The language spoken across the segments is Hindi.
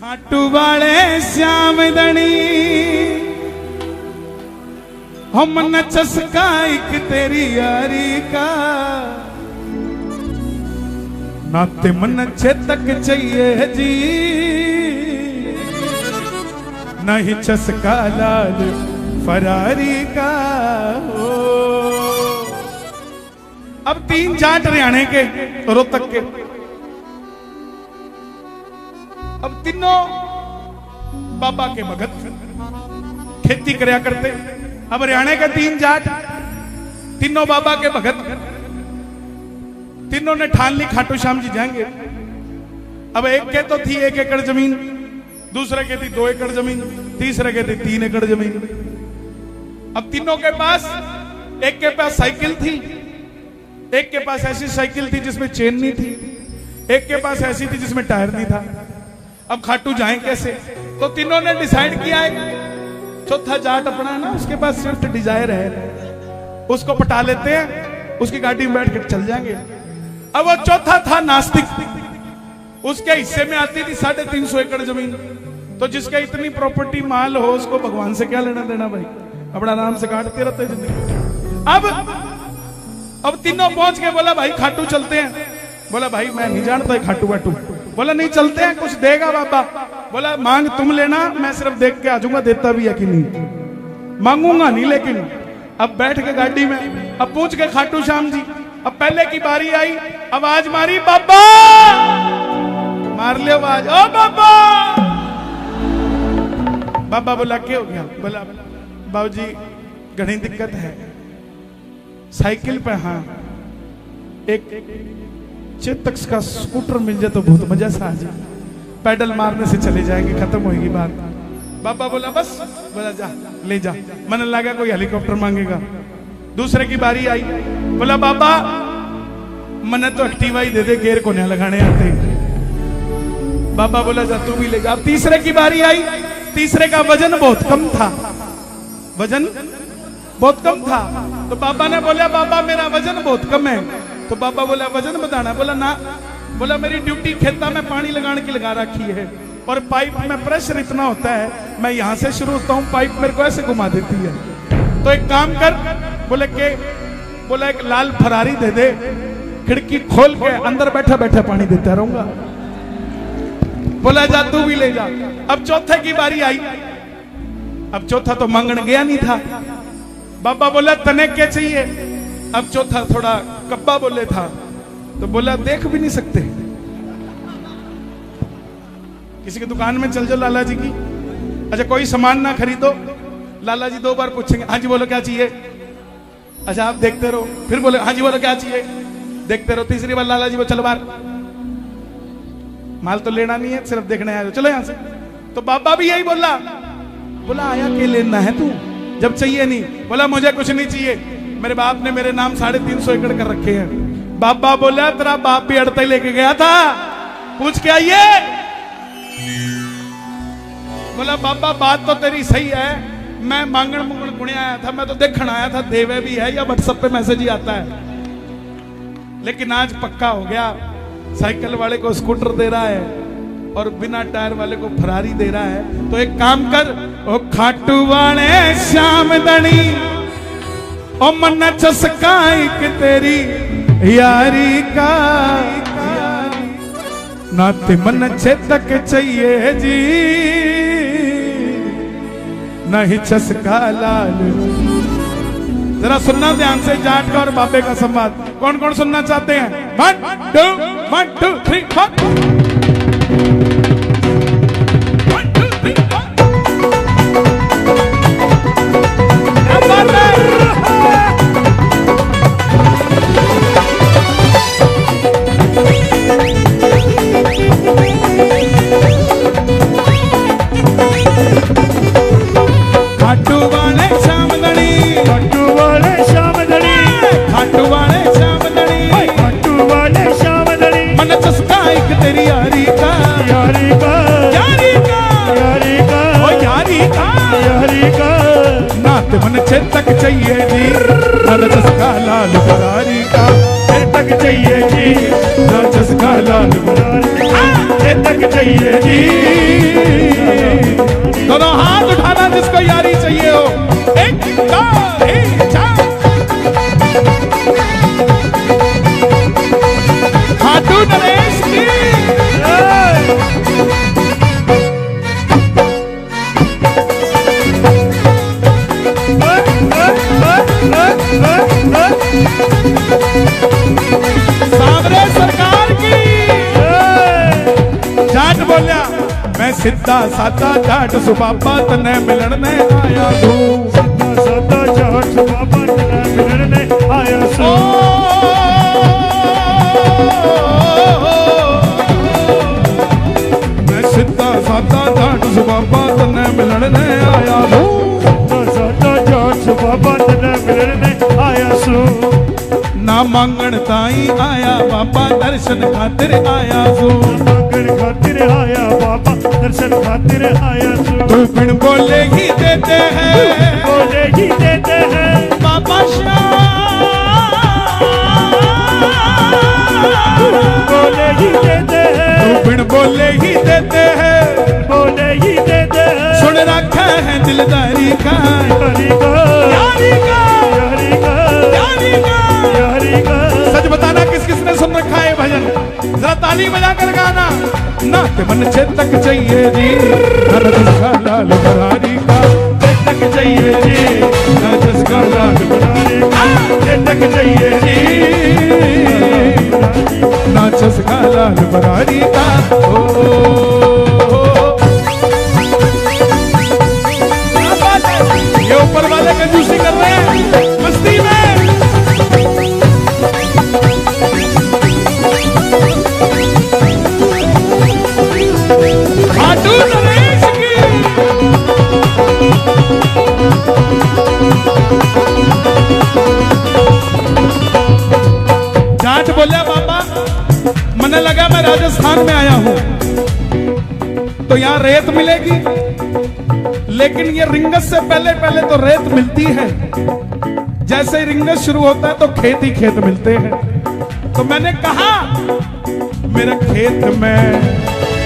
खाटू वाले श्याम दणी हम न चस्का एक तेरी यारी का नाते मन चेतक चाहिए जी नहीं चस्का लाल फरारी का हो। अब 3 जाट हरियाणे के रोहतक के, अब तीनों बाबा के भगत खेती करया करते। अब हरियाणा के 3 जाट तीनों बाबा के भगत, तीनों ने ठान ली खाटू श्याम जी जाएंगे। अब एक के तो थी 1 एकड़ जमीन, दूसरे के थी 2 एकड़ जमीन, तीसरे के थी 3 एकड़ जमीन। अब तीनों के पास, एक के पास साइकिल थी, एक के पास ऐसी साइकिल थी जिसमें चेन नहीं थी, एक के पास ऐसी थी जिसमें टायर नहीं था। अब खाटू जाएं कैसे? तो तीनों ने डिसाइड किया है चौथा जाट अपना है ना, उसके पास स्विफ्ट डिजायर है, उसको पटा लेते हैं, उसकी गाड़ी में बैठ कर चल जाएंगे। अब वो चौथा था नास्तिक, उसके हिस्से में आती थी 350 एकड़ जमीन। तो जिसके इतनी प्रॉपर्टी माल हो उसको भगवान से क्या लेना देना भाई, अपना आराम से काटते रहते जिंदगी। अब तीनों पहुंच के बोला भाई खाटू चलते हैं। बोला भाई मैं नहीं जानता है खाटू वाटू। बोला नहीं चलते हैं, कुछ देगा बाबा। बोला मांग तुम लेना, मैं सिर्फ देख के आ जाऊंगा देता भी है कि नहीं, मांगूंगा नहीं। लेकिन अब बैठ के गाड़ी में, अब पूछ के खाटू श्याम जी। अब पहले की बारी आई, आवाज मारी बाबा, मार ले आवाज, ओ बाबा। बाबा बोला क्या हो गया? बोला बाबू जी घनी दिक्कत है, साइकिल पे हाँ एक चेतक का स्कूटर मिल जाए तो बहुत मजा सा आ जाए, पैडल मारने से चले जाएंगे, खत्म होगी बात। बाबा बोला बस। बोला जा ले जा। मन लगा कोई हेलीकॉप्टर मांगेगा। दूसरे की बारी आई, बोला बाबा मन तो एक्टिवा ही दे दे, गेर को नहीं लगाने आते। बाबा बोला जा तू भी ले जा। अब तीसरे की बारी आई, तीसरे का वजन बहुत कम था, वजन बहुत कम था। तो बाबा ने बोला बाबा मेरा वजन बहुत कम है। तो बाबा बोला वजन बताना। बोला ना। बोला मेरी ड्यूटी खेता में पानी लगाने की लगा रखी है, और पाइप में प्रेशर इतना होता है, मैं यहां से शुरू होता हूं, पाइप मेरे को ऐसे घुमा देती है। तो एक काम कर, बोले के बोला एक लाल फरारी दे दे, खिड़की खोल के अंदर बैठा बैठा पानी देता रहूंगा। बोला जा तू भी ले जा। अब चौथे की बारी आई। अब चौथा तो मांगने गया नहीं था। बाबा बोला तने क्या चाहिए? अब चौथा थोड़ा कब्बा बोले था, तो बोला देख भी नहीं सकते, किसी की दुकान में चल जाओ लाला जी की, अच्छा कोई सामान ना खरीदो, लाला जी 2 बार पूछेंगे हाँ जी बोलो क्या चाहिए, अच्छा आप देखते रहो, फिर बोले हाँ जी बोलो क्या चाहिए, देखते रहो, तीसरी बार लाला जी बोले चलो बाहर, माल तो लेना नहीं है सिर्फ देखने आया, चलो यहां से। तो बाबा भी यही बोला, बोला आया के लेना है तू, जब चाहिए नहीं। बोला मुझे कुछ नहीं चाहिए, मेरे बाप ने मेरे नाम 350 एकड़ कर रखे हैं। बाबा बोला तेरा बाप भी अड़ते लेके गया था, पूछ के आइए। बोला बाबा बात तो तेरी सही है, मैं मांगण मुंगण गुणे आया था, मैं तो देखने आया था देवे भी है या व्हाट्सएप पे मैसेज ही आता है, लेकिन आज पक्का हो गया, साइकिल वाले को स्कूटर दे रहा है और बिना टायर वाले को फरारी दे रहा है। तो एक काम कर, ओ खाटू वाले श्याम दणी ओ मन चस्का एक तेरी यारी का, नाते मन चेतक चाहिए जी नहीं चस्का लाल। जरा सुनना ध्यान से जाट का और बाबे का संवाद। कौन कौन सुनना चाहते हैं? 1 2 3 4। खाटू वाले श्याम दणी, खाटू वाले श्याम दणी, खाटू वाले श्याम दणी, खाटू वाले श्याम दणी, मन चस्का एक तेरी यारी का, यारी का, यारी का, यारी का, ओ यारी का, यारी का, नाते मन चेतक चाहिए जी, मन चस्का लाल फरारी का, चेतक चाहिए जी, मन चस्का लाल फरारी का, चेतक चाहिए जी। दोनों हाथ उठाना जिसको यारी चाहिए हो। एक दो तीन चार। खाटू नरेश की सामरे सरकार की। जाट बोलिया मैं सीधा साधा जाट सुबाबा तने मिलन ने आया तू। सीधा साधा जाट सुबाबा तने मिलन ने आया सू। मैं सीधा साधा जाट सुबाबा तने मिलन ने आया तू। सीधा साधा जाट सुबाबा तने मिलन ने आया सू। ना मांगण ताई आया बाबा दर्शन खातिर आया सू। मांगण खातिर आया बाबा दर्शन खातिर आया सू। तू बिन बोले ही देते हैं, बोले ही देते हैं बाबा श्याम। बोले ही देते हैं, तू बिन बोले ही देते हैं, बोले ही देते हैं। सुन रखा है दिलदारी का, यारी का, यारी का, यारी का, यारी का, यारी का। सच बताना किस किस ने सुन रखा है भजन, जरा ताली बजा कर गाना। नाथ मन चेतक चाहिए जी, जिसका लाल बरारी का चेतक चाहिए जी, जिसका लाल बरारी का चेतक चाहिए जी, ना जिसका लाल बरारी का। ये ऊपर वाले कंजूसी कर रहे हैं मस्ती में। खाटू नरेश की जाट बोलिया बाबा मने लगा मैं राजस्थान में आया हूं तो यहां रेत मिलेगी, लेकिन ये रिंगस से पहले पहले तो रेत मिलती है। जैसे ही रिंगस शुरू होता है तो खेत ही खेत मिलते हैं। तो मैंने कहा मेरे खेत में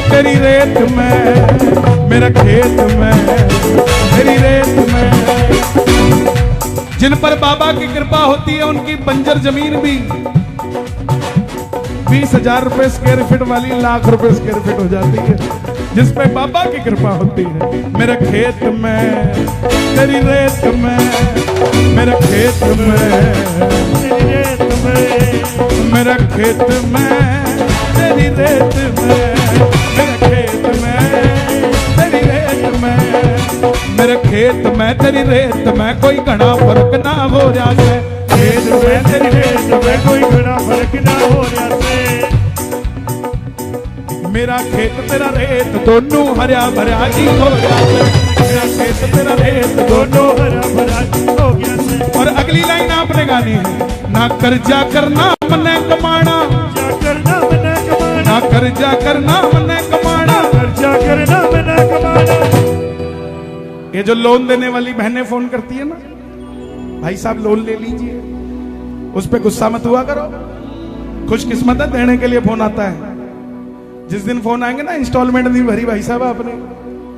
तेरी रेत में, मेरा खेत में तेरी रेत में। जिन पर बाबा की कृपा होती है उनकी बंजर जमीन भी 20,000 रुपए स्क्वायर फीट वाली लाख रुपए स्क्वायर फीट हो जाती है, जिस पे बाबा की कृपा होती है। मेरे खेत में तेरी रेत में, मेरे खेत में तेरी रेत में, मेरा खेत में तेरी रेत में, मेरे खेत में तेरी रेत में, मेरे खेत में तेरी रेत में कोई घना फर्क ना हो रहा है। खेत में तेरी रेत में कोई घना फर्क ना हो रहा है। मेरा खेत तेरा रेत दोनों हरा भरा जी हो गया है। मेरा खेत तेरा रेत दोनों हरा भरा हो गया से। और अगली लाइन आपने गानी है, ना कर्जा करना मने कमाना, क्या करना मना कमाना, ना कर्जा करना मने कमाना। खर्चा करना मना कमाना। ये जो लोन देने वाली बहनें फोन करती है ना, भाई साहब लोन ले लीजिए, उस पे गुस्सा मत हुआ करो। खुशकिस्मत है देने के लिए फोन आता है। जिस दिन फोन आएंगे ना इंस्टॉलमेंट नहीं भरी भाई साहब आपने,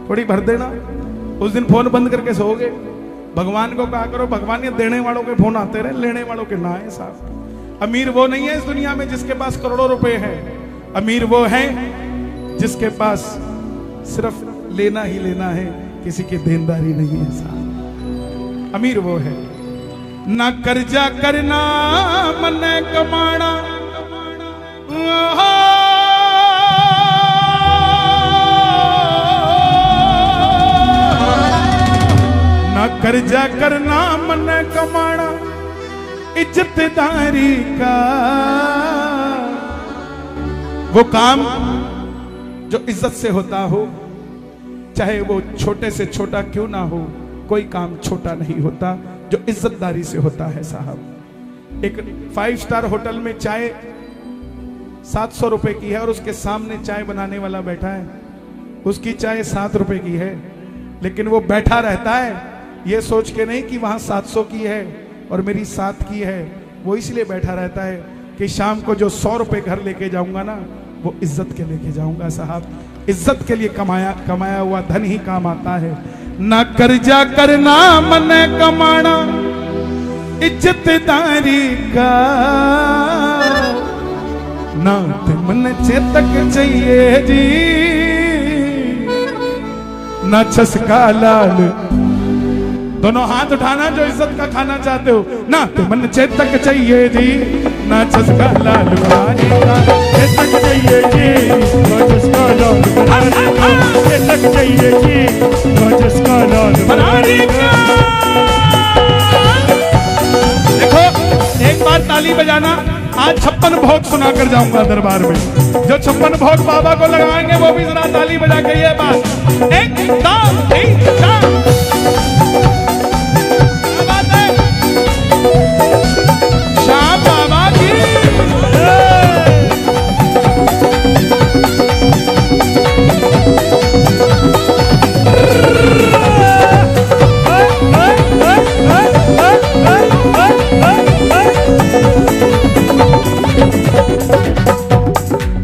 थोड़ी भर देना, उस दिन फोन बंद करके सोओगे। भगवान को कहा करो भगवान ये देने वालों के फोन आते रहे, लेने वालों के ना है साहब। अमीर वो नहीं है इस दुनिया में जिसके पास करोड़ों रुपए हैं, अमीर वो है जिसके पास सिर्फ लेना ही लेना है, किसी की देनदारी नहीं है साहब। अमीर वो है। ना कर्जा करना मन कमाना, ना कर्जा करना मन कमाना, इज्जतदारी का वो काम जो इज्जत से होता हो, चाहे वो छोटे से छोटा क्यों ना हो, कोई काम छोटा नहीं होता जो इज्जतदारी से होता है साहब। एक 5 स्टार होटल में चाय 700 रुपए की है और उसके सामने चाय बनाने वाला बैठा है, उसकी चाय 7 रुपए की है, लेकिन वो बैठा रहता है ये सोच के नहीं कि वहां 700 की है और मेरी 7 की है। वो इसलिए बैठा रहता है कि शाम को जो 100 रुपए घर लेके जाऊंगा ना, वो इज्जत के लेके जाऊंगा साहब। इज्जत के लिए कमाया हुआ धन ही काम आता है। ना कर्जा करना मन कमाना इज्जतदारी का, ना मन चेतक चाहिए जी, ना छसका लाल। दोनों हाथ उठाना जो इज्जत का खाना चाहते हो। ना मन चेतक चाहिए जी, ना छसका लाल बनाने का। चेतक चाहिए जी, ना छसका लाल बनाने का। चेतक चाहिए जी, ना छसका लाल बनाने का। देखो एक बार ताली बजाना। आज 56 भोग सुना कर जाऊंगा दरबार में। जो 56 भोग बाबा को लगाएंगे वो भी जरा ताली बजा के ये बात। 1 2 3 4। क्या बात है? श्याम बाबा की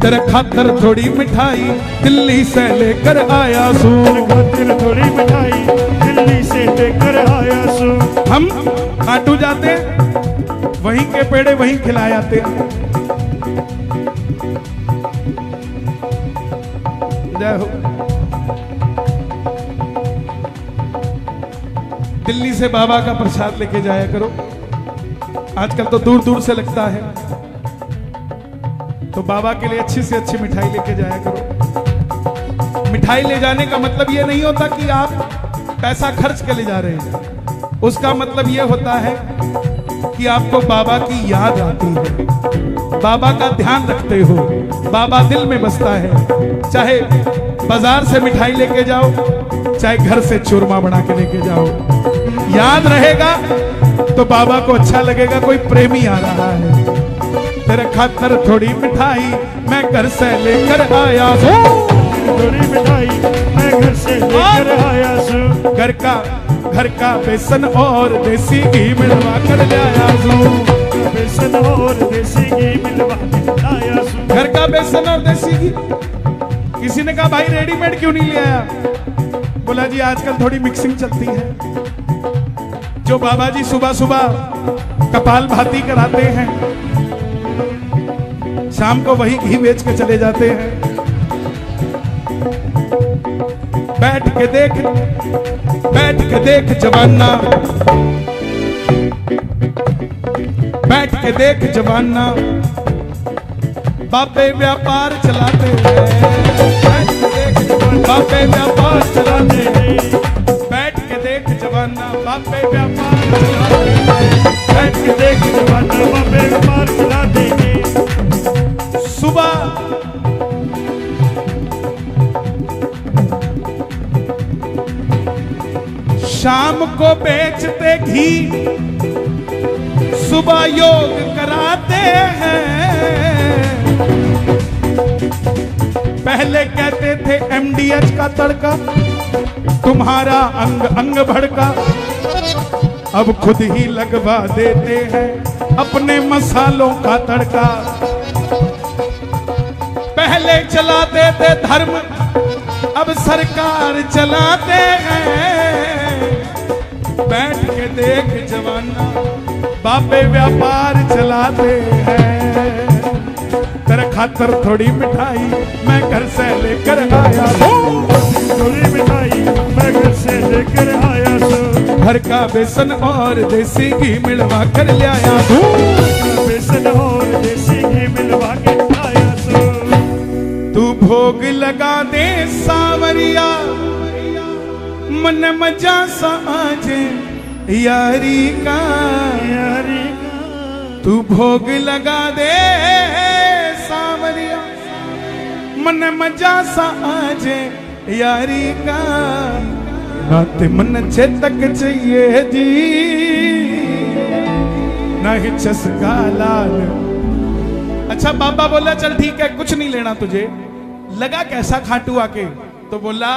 तेरे खातर थोड़ी मिठाई दिल्ली से लेकर आया सू। तेरे खातिर थोड़ी मिठाई दिल्ली से लेकर आया सू। हम खाटू जाते वहीं के पेड़े वहीं खिलाए आते। जय हो। दिल्ली से बाबा का प्रसाद लेके जाया करो। आजकल तो दूर दूर से लगता है, तो बाबा के लिए अच्छी से अच्छी मिठाई लेके जाया करो। मिठाई ले जाने का मतलब ये नहीं होता कि आप पैसा खर्च के ले जा रहे हैं। उसका मतलब ये होता है कि आपको बाबा की याद आती है, बाबा का ध्यान रखते हो, बाबा दिल में बसता है। चाहे बाजार से मिठाई लेके जाओ, चाहे घर से चूरमा बना के लेके जाओ, याद रहेगा तो बाबा को अच्छा लगेगा कोई प्रेमी आ रहा है। तेरे खातर थोड़ी मिठाई मैं घर से लेकर आया हूँ। थोड़ी मिठाई मैं घर से लेकर आया हूँ। घर का बेसन और देसी घी मिलवा कर लाया हूँ। बेसन और देसी घी मिलवा के लाया हूँ। घर का बेसन और देसी घी। किसी ने कहा भाई रेडीमेड क्यों नहीं ले आया? बोला जी आजकल थोड़ी मिक्सिंग चलती है। जो बाबा जी सुबह सुबह कपाल भाती कराते हैं, शाम को वही घी बेच के चले जाते हैं। बैठ के देख जवाना, बैठ के देख जवाना, बापे व्यापार चलाते हैं। बैठ के देख जवाना, बापे व्यापार चलाते हैं। बैठ के देख जवाना, बापे व्यापार चलाते हैं। बैठ के देख जवाना, बापे व्यापार चलाते हैं। सुबह शाम को बेचते घी, सुबह योग कराते हैं। पहले कहते थे MDH का तड़का, तुम्हारा अंग अंग भड़का। अब खुद ही लगवा देते हैं अपने मसालों का तड़का। पहले चलाते थे धर्म, अब सरकार चलाते हैं। बैठ के देख जवाना, बापे व्यापार चलाते हैं। तेरे खातर थोड़ी मिठाई मैं घर से लेकर आया हूँ। थोड़ी मिठाई मैं घर से लेकर आया हूँ। घर का बेसन और देसी घी मिलवा कर ले आया हूँ। बेसन और देसी घी मिलवा के आया हूँ। तू भोग लगा दे सावरिया, मन मजा साजे यारी का। यारी तू भोग लगा दे सावरिया, मन मजा साजे यारी का। नाते मन चेतक चाहिए जी, नहीं चसका लाल। अच्छा बाबा बोला चल ठीक है कुछ नहीं लेना तुझे। लगा कैसा खाटू आके? तो बोला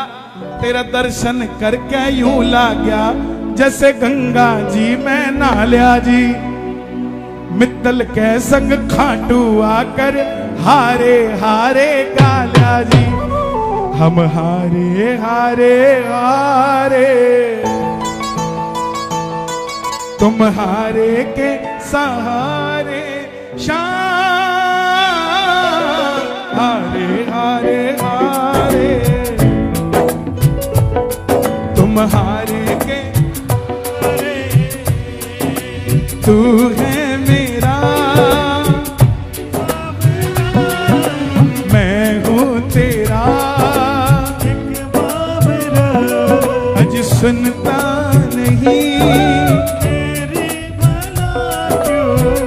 तेरा दर्शन करके यूं ला गया जैसे गंगा जी में नाल्या जी। मित्तल के संग खाटू आकर हारे हारे गाल्या जी। हम हारे हारे हारे, तुम हारे के सहारे शाम, हारे हारे हारे, तुम हारे के हारे, तू है मेरा मैं हूँ तेरा, अज सुनता नहीं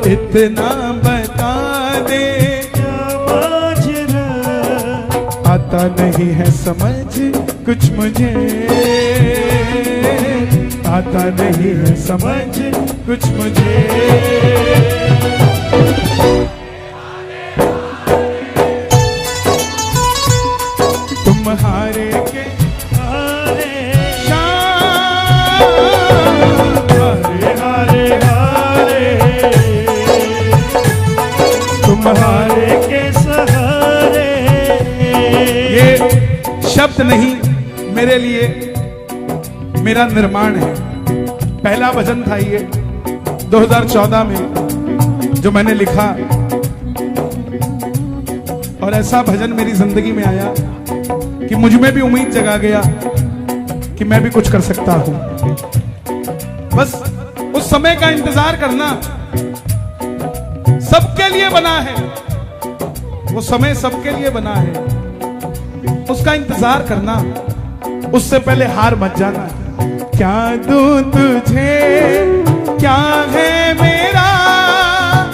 इतना बता दे, आता नहीं है समझ कुछ मुझे, आता नहीं है समझ कुछ मुझे। तुम हारे के हारे शाम, हारे हारे हारे, तुम हारे के सहारे। ये शब्द नहीं, मेरे लिए मेरा निर्माण है। पहला भजन था ये 2014 में जो मैंने लिखा, और ऐसा भजन मेरी जिंदगी में आया कि मुझ में भी उम्मीद जगा गया कि मैं भी कुछ कर सकता हूं। बस उस समय का इंतजार करना, सबके लिए बना है वो समय, सबके लिए बना है, उसका इंतजार करना, उससे पहले हार मत जाना। क्या दूं तुझे, क्या है मेरा,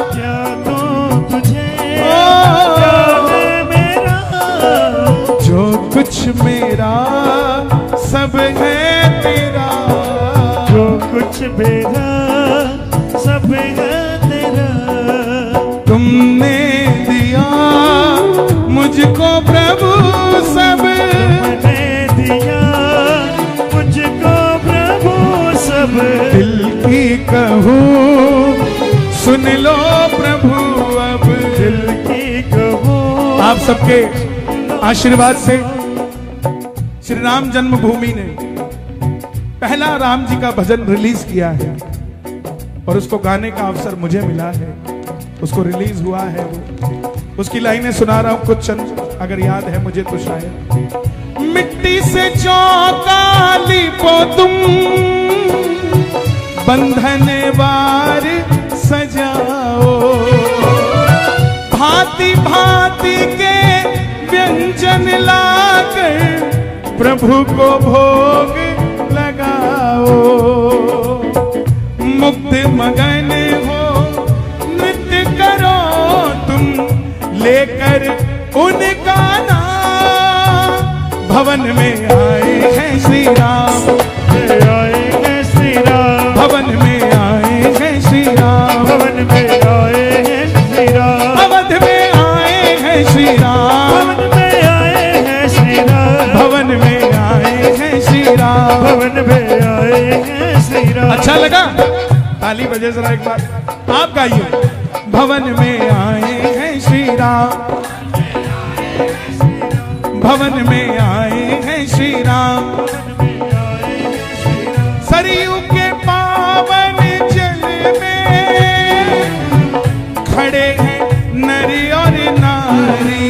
क्या दूं तुझे, क्या है मेरा, जो कुछ मेरा सब है तेरा, जो कुछ मेरा सब है तेरा। तुमने दिया मुझको प्रभु सब, तुमने दिया मुझको प्रभु सब, दिल की कहूँ सुन लो प्रभु अब, दिल की कहूँ। आप सबके आशीर्वाद से श्री राम जन्मभूमि ने पहला राम जी का भजन रिलीज किया है, और उसको गाने का अवसर मुझे मिला है, उसको रिलीज हुआ है। उसकी लाइनें सुना रहा हूं कुछ चंद, अगर याद है मुझे तो शायद। मिट्टी से चौका लिपो तुम, बंधन वार सजाओ, भांति भांति के व्यंजन लाकर प्रभु को भोग लगाओ, मुग्ध मगन हो नृत्य करो तुम, लेकर उनका नाम। भवन में आए हैं श्री राम, आए हैं श्री राम, भवन में आए हैं श्री राम, भवन में आए हैं श्री राम, अवध में आए हैं श्री राम, भवन में आए हैं श्री राम, भवन में आए हैं श्री राम, भवन में आए हैं श्री राम। अच्छा लगा? ताली बजे जरा एक बार, आप गाइए। भवन में आए हैं श्री राम, भवन में आए हैं श्री राम, सरयू के पावन जल में खड़े हैं नरी और नारी,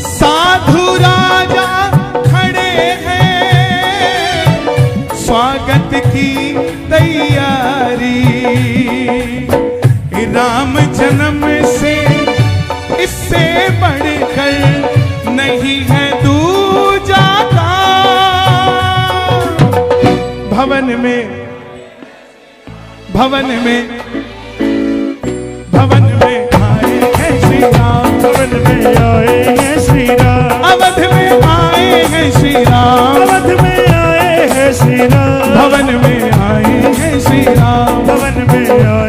साधु राजा खड़े हैं स्वागत की तैयारी। राम जन्म से इससे बढ़कर नहीं है दूजा का। भवन में भवन में भवन में आए हैं श्री राम, भवन में आए हैं श्री राम, अवध में आए हैं श्री राम, अवध में आए हैं श्री राम, भवन में आए हैं श्री राम, भवन में आए